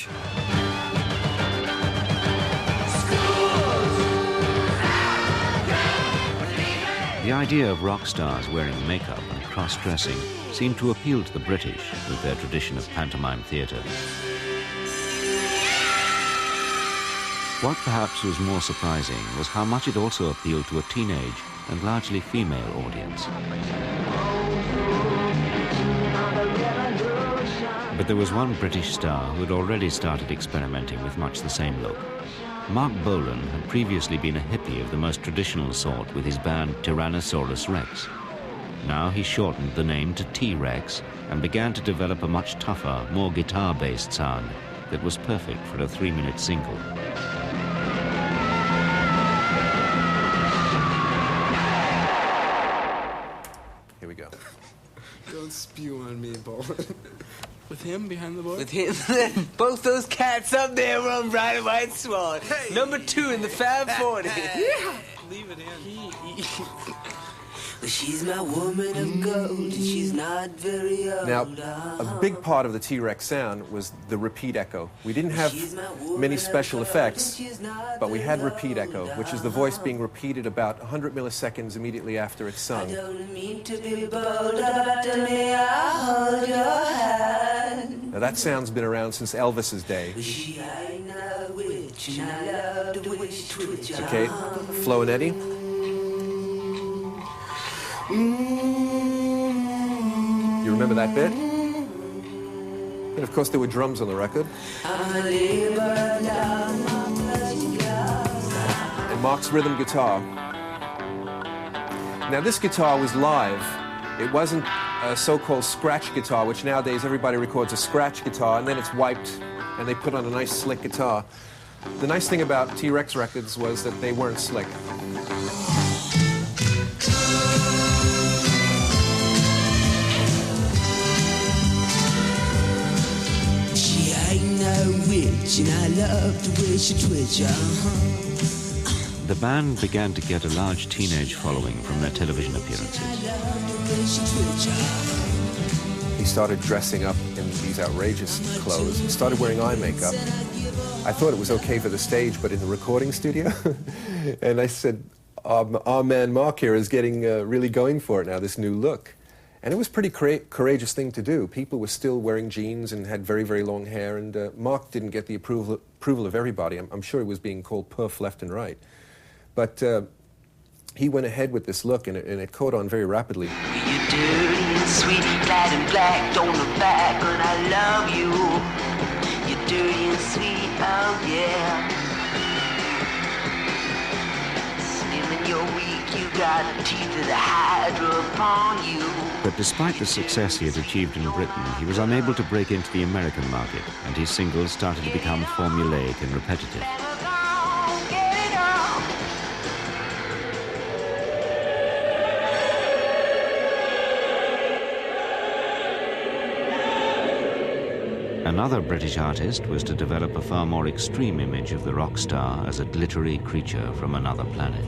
much. The idea of rock stars wearing makeup and cross-dressing seemed to appeal to the British with their tradition of pantomime theatre. What perhaps was more surprising was how much it also appealed to a teenage and largely female audience. But there was one British star who had already started experimenting with much the same look. Marc Bolan had previously been a hippie of the most traditional sort with his band Tyrannosaurus Rex. Now he shortened the name to T-Rex and began to develop a much tougher, more guitar-based sound that was perfect for a 3-minute single. Here we go. Don't spew on me, Bolan. With him behind the board? With him? Both those cats up there run bright and white swan. Hey. Number 2 in the 540. Yeah. Leave it in. She's my woman of gold, and she's not very old. Now, a big part of the T-Rex sound was the repeat echo. We didn't have many special effects, but we had repeat echo, which is the voice being repeated about 100 milliseconds immediately after it's sung. I don't mean to be bold, but may I hold your hand. Now, that sound's been around since Elvis's day. Okay, Flo and Eddie. You remember that bit? And of course there were drums on the record. And Marc's rhythm guitar. Now this guitar was live. It wasn't a so-called scratch guitar, which nowadays everybody records a scratch guitar and then it's wiped and they put on a nice slick guitar. The nice thing about T-Rex records was that they weren't slick. And I love the way she twitch, The band began to get a large teenage following from their television appearances. He started dressing up in these outrageous clothes. He started wearing eye makeup. I thought it was okay for the stage, but in the recording studio? And I said, our man Marc here is getting really going for it now, this new look. And it was a pretty courageous thing to do. People were still wearing jeans and had very, very long hair, and Marc didn't get the approval of everybody. I'm sure he was being called perf left and right. But he went ahead with this look, and it caught on very rapidly. You're dirty and sweet, clad in black, don't look back, but I love you. You're dirty and sweet, oh yeah. Still in your week, you got teeth of the Hydra upon you. But despite the success he had achieved in Britain, he was unable to break into the American market, and his singles started to become formulaic and repetitive. Another British artist was to develop a far more extreme image of the rock star as a glittery creature from another planet.